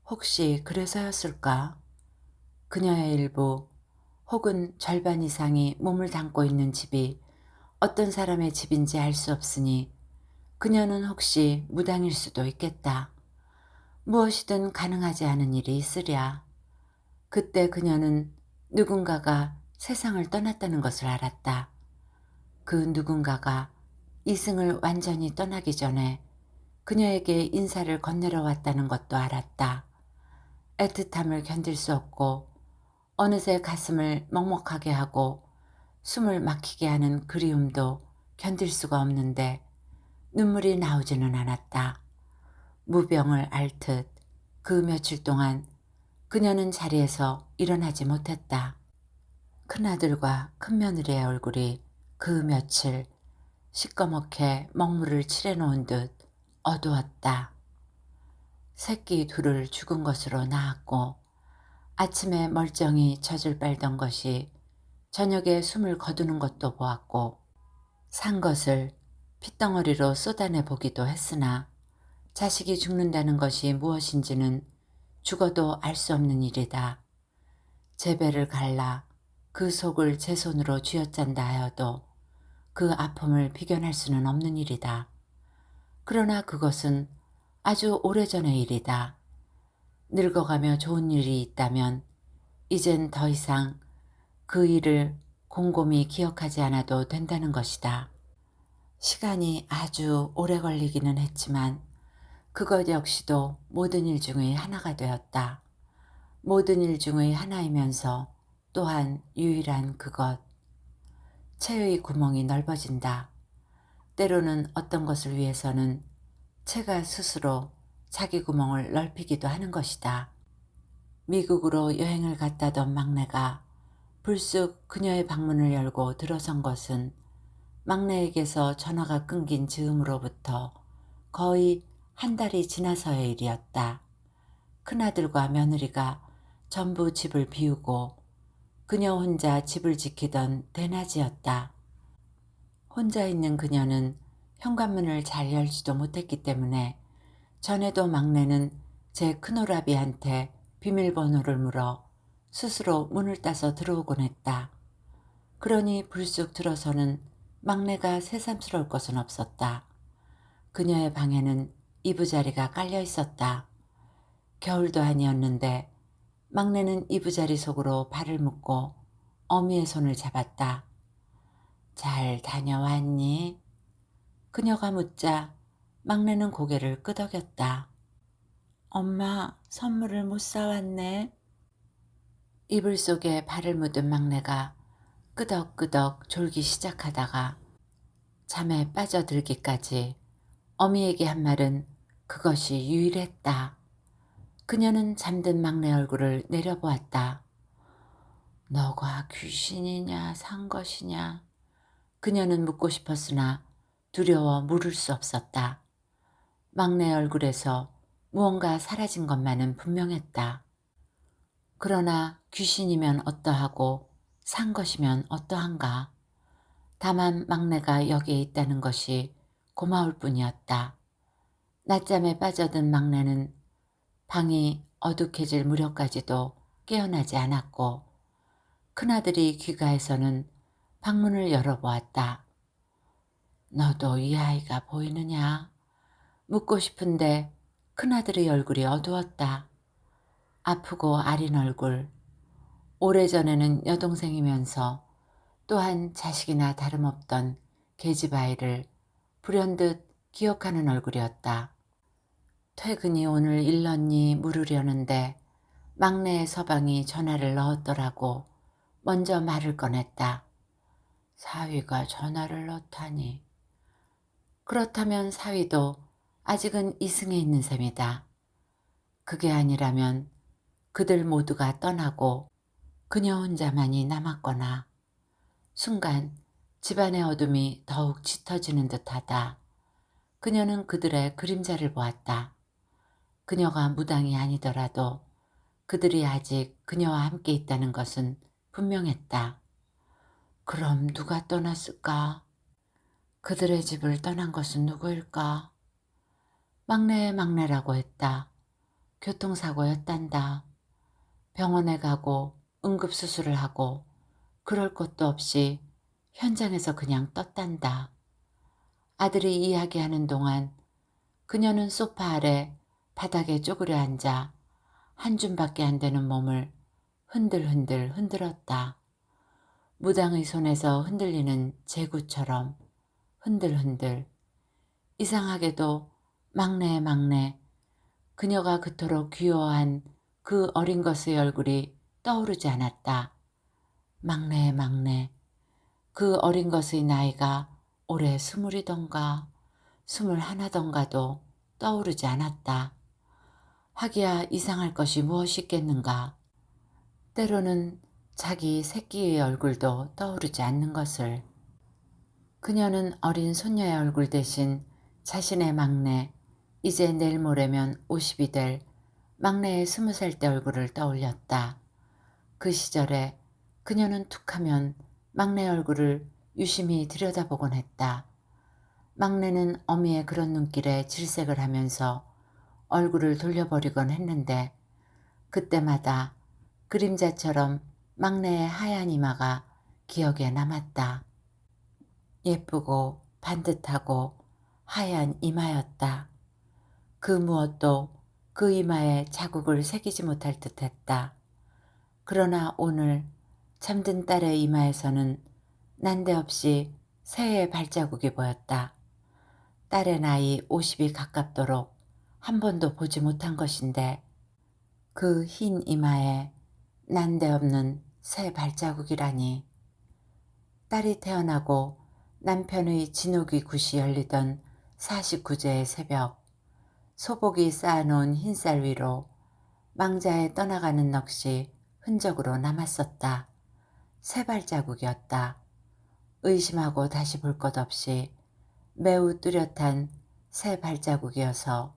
[SPEAKER 1] 혹시 그래서였을까? 그녀의 일부 혹은 절반 이상이 몸을 담고 있는 집이 어떤 사람의 집인지 알 수 없으니 그녀는 혹시 무당일 수도 있겠다. 무엇이든 가능하지 않은 일이 있으랴. 그때 그녀는 누군가가 세상을 떠났다는 것을 알았다. 그 누군가가 이승을 완전히 떠나기 전에 그녀에게 인사를 건네러 왔다는 것도 알았다. 애틋함을 견딜 수 없고 어느새 가슴을 먹먹하게 하고 숨을 막히게 하는 그리움도 견딜 수가 없는데 눈물이 나오지는 않았다. 무병을 앓듯 그 며칠 동안 그녀는 자리에서 일어나지 못했다. 큰아들과 큰며느리의 얼굴이 그 며칠 시꺼멓게 먹물을 칠해놓은 듯 어두웠다. 새끼 둘을 죽은 것으로 낳았고 아침에 멀쩡히 젖을 빨던 것이 저녁에 숨을 거두는 것도 보았고 산 것을 핏덩어리로 쏟아내 보기도 했으나 자식이 죽는다는 것이 무엇인지는 죽어도 알 수 없는 일이다. 제 배를 갈라 그 속을 제 손으로 쥐어짠다 하여도 그 아픔을 비견할 수는 없는 일이다. 그러나 그것은 아주 오래전의 일이다. 늙어가며 좋은 일이 있다면 이젠 더 이상 그 일을 곰곰이 기억하지 않아도 된다는 것이다. 시간이 아주 오래 걸리기는 했지만 그것 역시도 모든 일 중의 하나가 되었다. 모든 일 중의 하나이면서 또한 유일한 그것. 채의 구멍이 넓어진다. 때로는 어떤 것을 위해서는 채가 스스로 자기 구멍을 넓히기도 하는 것이다. 미국으로 여행을 갔다던 막내가 불쑥 그녀의 방문을 열고 들어선 것은 막내에게서 전화가 끊긴 즈음으로부터 거의 한 달이 지나서의 일이었다. 큰아들과 며느리가 전부 집을 비우고 그녀 혼자 집을 지키던 대낮이었다. 혼자 있는 그녀는 현관문을 잘 열지도 못했기 때문에 전에도 막내는 제 큰오라비한테 비밀번호를 물어 스스로 문을 따서 들어오곤 했다. 그러니 불쑥 들어서는 막내가 새삼스러울 것은 없었다. 그녀의 방에는 이부자리가 깔려 있었다. 겨울도 아니었는데 막내는 이부자리 속으로 발을 묶고 어미의 손을 잡았다. 잘 다녀왔니? 그녀가 묻자 막내는 고개를 끄덕였다. 엄마, 선물을 못 사왔네. 이불 속에 발을 묻은 막내가 끄덕끄덕 졸기 시작하다가 잠에 빠져들기까지 어미에게 한 말은 그것이 유일했다. 그녀는 잠든 막내 얼굴을 내려보았다. 너가 귀신이냐 산 것이냐. 그녀는 묻고 싶었으나 두려워 물을 수 없었다. 막내 얼굴에서 무언가 사라진 것만은 분명했다. 그러나 귀신이면 어떠하고 산 것이면 어떠한가. 다만 막내가 여기에 있다는 것이 고마울 뿐이었다. 낮잠에 빠져든 막내는 방이 어둑해질 무렵까지도 깨어나지 않았고 큰아들이 귀가해서는 방문을 열어보았다. 너도 이 아이가 보이느냐? 묻고 싶은데 큰아들의 얼굴이 어두웠다. 아프고 아린 얼굴. 오래전에는 여동생이면서 또한 자식이나 다름없던 계집아이를 불현듯 기억하는 얼굴이었다. 퇴근이 오늘 일렀니 물으려는데 막내의 서방이 전화를 넣었더라고 먼저 말을 꺼냈다. 사위가 전화를 넣다니. 그렇다면 사위도 아직은 이승에 있는 셈이다. 그게 아니라면 그들 모두가 떠나고 그녀 혼자만이 남았거나. 순간 집안의 어둠이 더욱 짙어지는 듯하다. 그녀는 그들의 그림자를 보았다. 그녀가 무당이 아니더라도 그들이 아직 그녀와 함께 있다는 것은 분명했다. 그럼 누가 떠났을까? 그들의 집을 떠난 것은 누구일까? 막내의 막내라고 했다. 교통사고였단다. 병원에 가고 응급수술을 하고 그럴 것도 없이 현장에서 그냥 떴단다. 아들이 이야기하는 동안 그녀는 소파 아래 바닥에 쪼그려 앉아 한 줌밖에 안 되는 몸을 흔들흔들 흔들었다. 무당의 손에서 흔들리는 제구처럼 흔들흔들. 이상하게도 막내의 막내, 그녀가 그토록 귀여워한 그 어린 것의 얼굴이 떠오르지 않았다. 막내의 막내, 그 어린 것의 나이가 올해 20이던가 21던가도 떠오르지 않았다. 하기야 이상할 것이 무엇이 있겠는가. 때로는 자기 새끼의 얼굴도 떠오르지 않는 것을. 그녀는 어린 손녀의 얼굴 대신 자신의 막내, 이제 내일 모레면 50이 될 막내의 20살 때 얼굴을 떠올렸다. 그 시절에 그녀는 툭하면 막내 얼굴을 유심히 들여다보곤 했다. 막내는 어미의 그런 눈길에 질색을 하면서 얼굴을 돌려버리곤 했는데 그때마다 그림자처럼 막내의 하얀 이마가 기억에 남았다. 예쁘고 반듯하고 하얀 이마였다. 그 무엇도 그 이마에 자국을 새기지 못할 듯했다. 그러나 오늘 잠든 딸의 이마에서는 난데없이 새의 발자국이 보였다. 딸의 나이 50이 가깝도록 한 번도 보지 못한 것인데 그 흰 이마에 난데없는 새 발자국이라니. 딸이 태어나고 남편의 진옥이 굿이 열리던 49제의 새벽, 소복이 쌓아놓은 흰쌀 위로 망자에 떠나가는 넋이 흔적으로 남았었다. 새 발자국이었다. 의심하고 다시 볼 것 없이 매우 뚜렷한 새 발자국이어서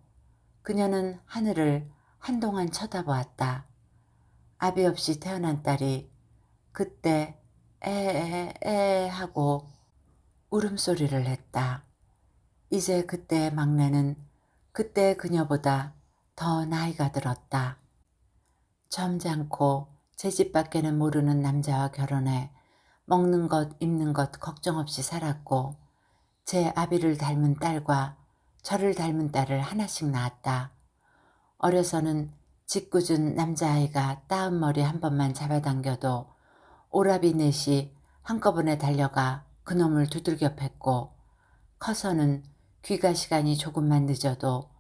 [SPEAKER 1] 그녀는 하늘을 한동안 쳐다보았다. 아비 없이 태어난 딸이 그때 에에에 하고 울음소리를 했다. 이제 그때의 막내는 그때의 그녀보다 더 나이가 들었다. 점잖고 제 집 밖에는 모르는 남자와 결혼해 먹는 것 입는 것 걱정 없이 살았고 제 아비를 닮은 딸과 저를 닮은 딸을 하나씩 낳았다. 어려서는 짓궂은 남자아이가 따은 머리 한 번만 잡아당겨도 오라비 넷이 한꺼번에 달려가 그놈을 두들겨 팼고 커서는 귀가 시간이 조금만 늦어도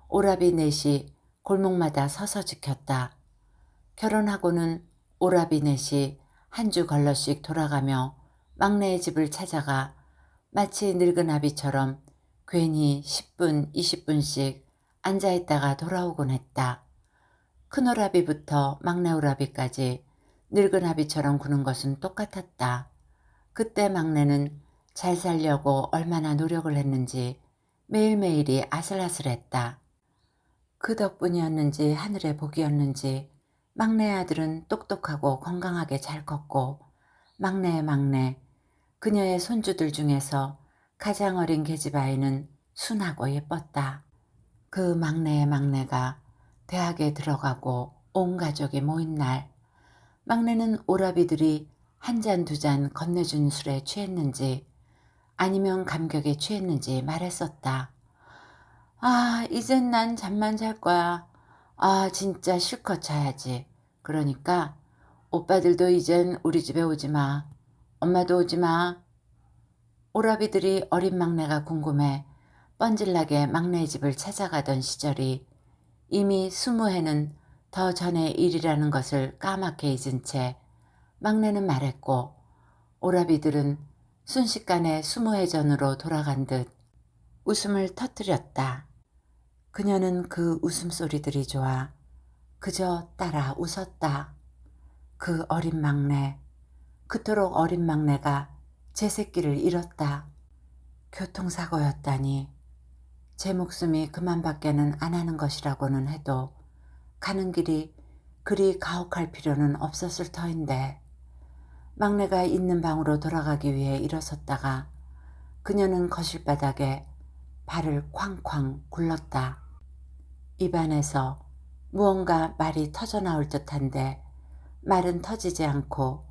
[SPEAKER 1] 오라비 넷이 골목마다 서서 지켰다. 결혼하고는 오라비 넷이 한 주 걸러씩 돌아가며 막내의 집을 찾아가 마치 늙은 아비처럼 괜히 10분, 20분씩 앉아있다가 돌아오곤 했다. 큰 오라비부터 막내 오라비까지 늙은 아비처럼 구는 것은 똑같았다. 그때 막내는 잘 살려고 얼마나 노력을 했는지 매일매일이 아슬아슬했다. 그 덕분이었는지 하늘의 복이었는지 막내 아들은 똑똑하고 건강하게 잘 컸고 막내의 막내, 그녀의 손주들 중에서 가장 어린 계집아이는 순하고 예뻤다. 그 막내의 막내가 대학에 들어가고 온 가족이 모인 날 막내는 오라비들이 한 잔 두 잔 건네준 술에 취했는지 아니면 감격에 취했는지 말했었다. 아, 이젠 난 잠만 잘 거야. 아, 진짜 실컷 자야지. 그러니까 오빠들도 이젠 우리 집에 오지 마. 엄마도 오지 마. 오라비들이 어린 막내가 궁금해 뻔질나게 막내 집을 찾아가던 시절이 이미 20해는 더 전의 일이라는 것을 까맣게 잊은 채 막내는 말했고, 오라비들은 순식간에 20해 전으로 돌아간 듯 웃음을 터뜨렸다. 그녀는 그 웃음소리들이 좋아 그저 따라 웃었다. 그 어린 막내, 그토록 어린 막내가 제 새끼를 잃었다. 교통사고였다니. 제 목숨이 그만밖에는 안 하는 것이라고는 해도 가는 길이 그리 가혹할 필요는 없었을 터인데, 막내가 있는 방으로 돌아가기 위해 일어섰다가 그녀는 거실바닥에 발을 쾅쾅 굴렀다. 입안에서 무언가 말이 터져나올 듯한데 말은 터지지 않고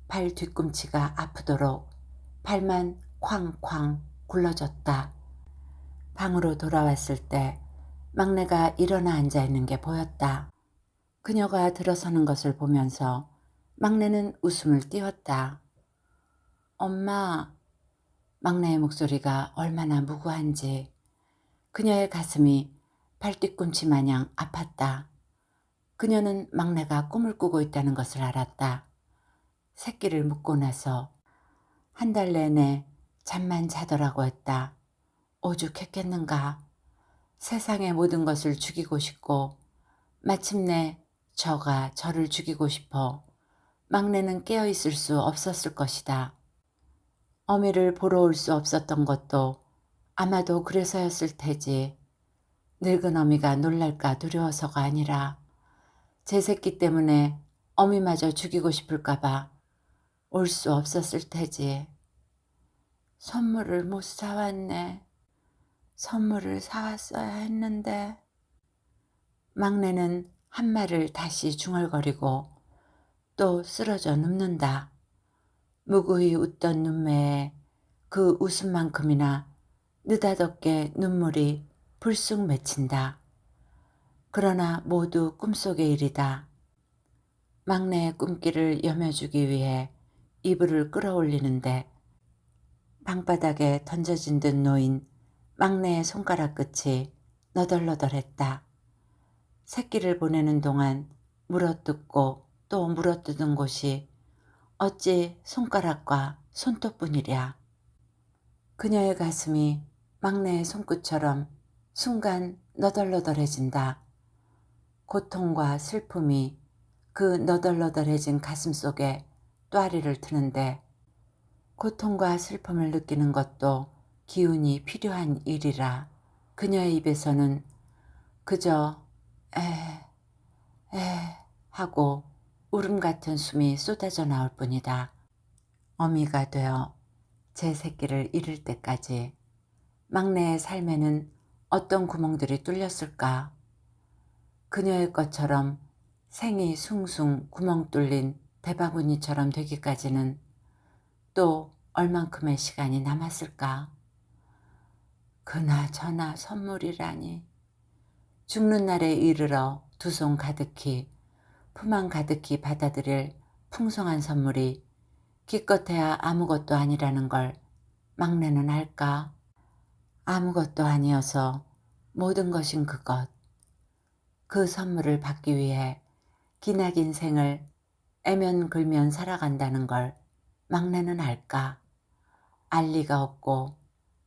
[SPEAKER 1] 발 뒤꿈치가 아프도록 발만 쾅쾅 굴러졌다. 방으로 돌아왔을 때 막내가 일어나 앉아 있는 게 보였다. 그녀가 들어서는 것을 보면서 막내는 웃음을 띄웠다. 엄마. 막내의 목소리가 얼마나 무구한지 그녀의 가슴이 발뒤꿈치 마냥 아팠다. 그녀는 막내가 꿈을 꾸고 있다는 것을 알았다. 새끼를 묻고 나서 한 달 내내 잠만 자더라고 했다. 오죽했겠는가. 세상의 모든 것을 죽이고 싶고 마침내 저가 저를 죽이고 싶어 막내는 깨어있을 수 없었을 것이다. 어미를 보러 올 수 없었던 것도 아마도 그래서였을 테지. 늙은 어미가 놀랄까 두려워서가 아니라 제 새끼 때문에 어미마저 죽이고 싶을까봐 올 수 없었을 테지. 선물을 못 사왔네. 선물을 사왔어야 했는데. 막내는 한 말을 다시 중얼거리고 또 쓰러져 눕는다. 무구히 웃던 눈매에 그 웃음만큼이나 느닷없게 눈물이 불쑥 맺힌다. 그러나 모두 꿈속의 일이다. 막내의 꿈길을 여며주기 위해 이불을 끌어올리는데 방바닥에 던져진 듯 놓인 막내의 손가락 끝이 너덜너덜했다. 새끼를 보내는 동안 물어뜯고 또 물어뜯은 곳이 어찌 손가락과 손톱뿐이랴. 그녀의 가슴이 막내의 손끝처럼 순간 너덜너덜해진다. 고통과 슬픔이 그 너덜너덜해진 가슴 속에 또아리를 트는데 고통과 슬픔을 느끼는 것도 기운이 필요한 일이라 그녀의 입에서는 그저 에 하고 울음 같은 숨이 쏟아져 나올 뿐이다. 어미가 되어 제 새끼를 잃을 때까지 막내의 삶에는 어떤 구멍들이 뚫렸을까. 그녀의 것처럼 생이 숭숭 구멍 뚫린 대바구니처럼 되기까지는 또 얼만큼의 시간이 남았을까. 그나저나 선물이라니. 죽는 날에 이르러 두 손 가득히 품 안 가득히 받아들일 풍성한 선물이 기껏해야 아무것도 아니라는 걸 막내는 알까. 아무것도 아니어서 모든 것인 그것. 그 선물을 받기 위해 기나긴 생을 애면글면 살아간다는 걸 막내는 알까. 알 리가 없고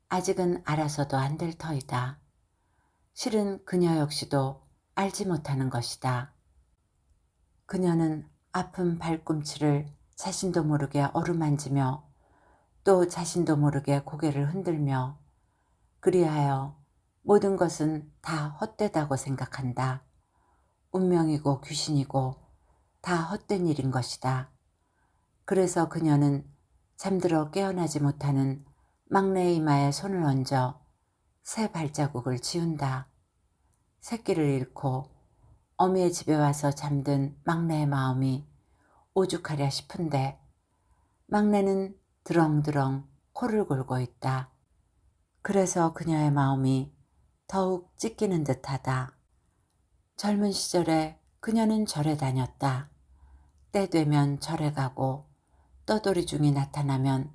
[SPEAKER 1] 아직은 알아서도 안 될 터이다. 실은 그녀 역시도 알지 못하는 것이다. 그녀는 아픈 발꿈치를 자신도 모르게 어루만지며 또 자신도 모르게 고개를 흔들며 그리하여 모든 것은 다 헛되다고 생각한다. 운명이고 귀신이고 다 헛된 일인 것이다. 그래서 그녀는 잠들어 깨어나지 못하는 막내의 이마에 손을 얹어 새 발자국을 지운다. 새끼를 잃고 어미의 집에 와서 잠든 막내의 마음이 오죽하랴 싶은데 막내는 드렁드렁 코를 골고 있다. 그래서 그녀의 마음이 더욱 찢기는 듯하다. 젊은 시절에 그녀는 절에 다녔다. 때 되면 절에 가고 떠돌이 중이 나타나면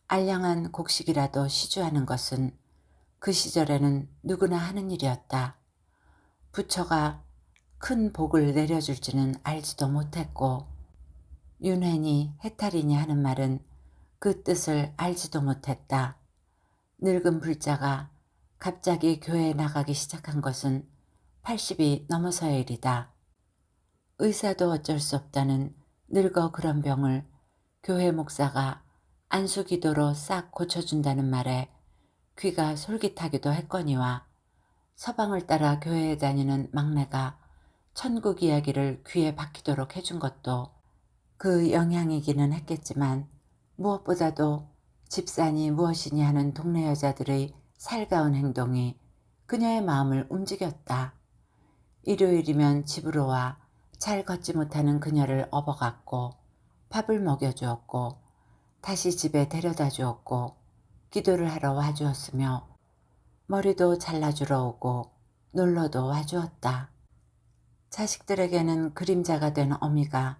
[SPEAKER 1] 알량한 곡식이라도 시주하는 것은 그 시절에는 누구나 하는 일이었다. 부처가 큰 복을 내려줄지는 알지도 못했고 윤회니 해탈이니 하는 말은 그 뜻을 알지도 못했다. 늙은 불자가 갑자기 교회에 나가기 시작한 것은 80이 넘어서의 일이다. 의사도 어쩔 수 없다는 늙어 그런 병을 교회 목사가 안수기도로 싹 고쳐준다는 말에 귀가 솔깃하기도 했거니와 서방을 따라 교회에 다니는 막내가 천국 이야기를 귀에 박히도록 해준 것도 그 영향이기는 했겠지만 무엇보다도 집사니 무엇이니 하는 동네 여자들의 살가운 행동이 그녀의 마음을 움직였다. 일요일이면 집으로 와 잘 걷지 못하는 그녀를 업어갔고 밥을 먹여주었고 다시 집에 데려다 주었고 기도를 하러 와주었으며 머리도 잘라주러 오고 놀러도 와주었다. 자식들에게는 그림자가 된 어미가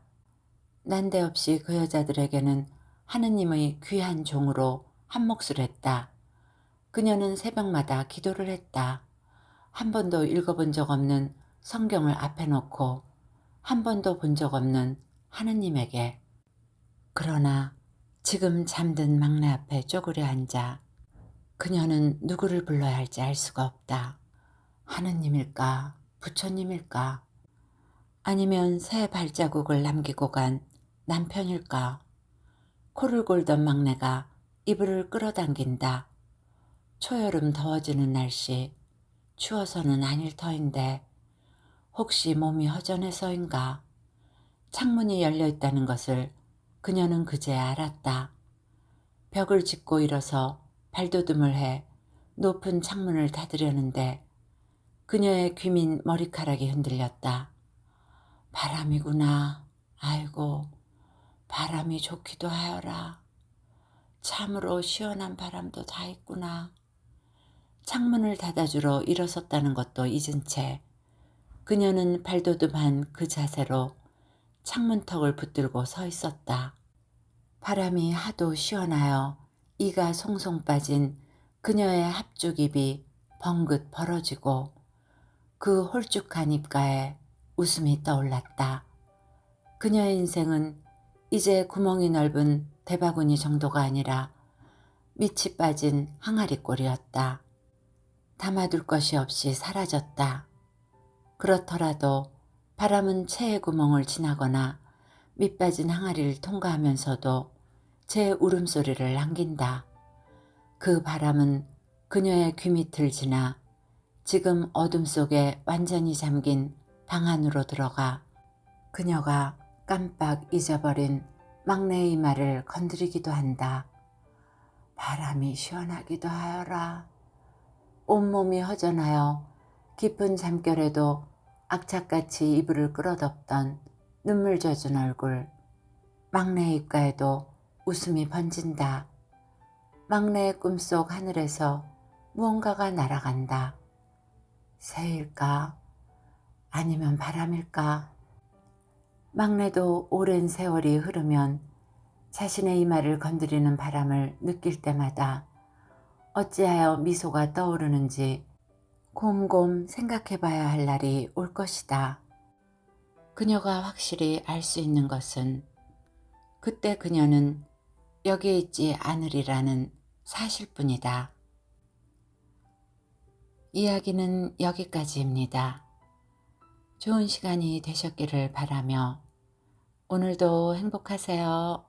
[SPEAKER 1] 난데없이 그 여자들에게는 하느님의 귀한 종으로 한 몫을 했다. 그녀는 새벽마다 기도를 했다. 한 번도 읽어본 적 없는 성경을 앞에 놓고 한 번도 본 적 없는 하느님에게. 그러나 지금 잠든 막내 앞에 쪼그려 앉아 그녀는 누구를 불러야 할지 알 수가 없다. 하느님일까? 부처님일까? 아니면 새 발자국을 남기고 간 남편일까? 코를 골던 막내가 이불을 끌어당긴다. 초여름 더워지는 날씨, 추워서는 아닐 터인데 혹시 몸이 허전해서인가? 창문이 열려 있다는 것을 그녀는 그제 알았다. 벽을 짚고 일어서 발돋움을 해 높은 창문을 닫으려는데 그녀의 귀민 머리카락이 흔들렸다. 바람이구나. 아이고, 바람이 좋기도 하여라. 참으로 시원한 바람도 다 있구나. 창문을 닫아주러 일어섰다는 것도 잊은 채 그녀는 발돋움한 그 자세로 창문턱을 붙들고 서 있었다. 바람이 하도 시원하여 이가 송송 빠진 그녀의 합죽 입이 벙긋 벌어지고 그 홀쭉한 입가에 웃음이 떠올랐다. 그녀의 인생은 이제 구멍이 넓은 대바구니 정도가 아니라 밑이 빠진 항아리 꼴이었다. 담아둘 것이 없이 사라졌다. 그렇더라도 바람은 체의 구멍을 지나거나 밑빠진 항아리를 통과하면서도 제 울음소리를 남긴다. 그 바람은 그녀의 귀 밑을 지나 지금 어둠 속에 완전히 잠긴 방 안으로 들어가 그녀가 깜빡 잊어버린 막내의 이마를 건드리기도 한다. 바람이 시원하기도 하여라. 온몸이 허전하여 깊은 잠결에도 악착같이 이불을 끌어덮던 눈물 젖은 얼굴, 막내의 입가에도 웃음이 번진다. 막내의 꿈속 하늘에서 무언가가 날아간다. 새일까? 아니면 바람일까? 막내도 오랜 세월이 흐르면 자신의 이마를 건드리는 바람을 느낄 때마다 어찌하여 미소가 떠오르는지 곰곰 생각해 봐야 할 날이 올 것이다. 그녀가 확실히 알 수 있는 것은 그때 그녀는 여기에 있지 않으리라는 사실뿐이다. 이야기는 여기까지입니다. 좋은 시간이 되셨기를 바라며 오늘도 행복하세요.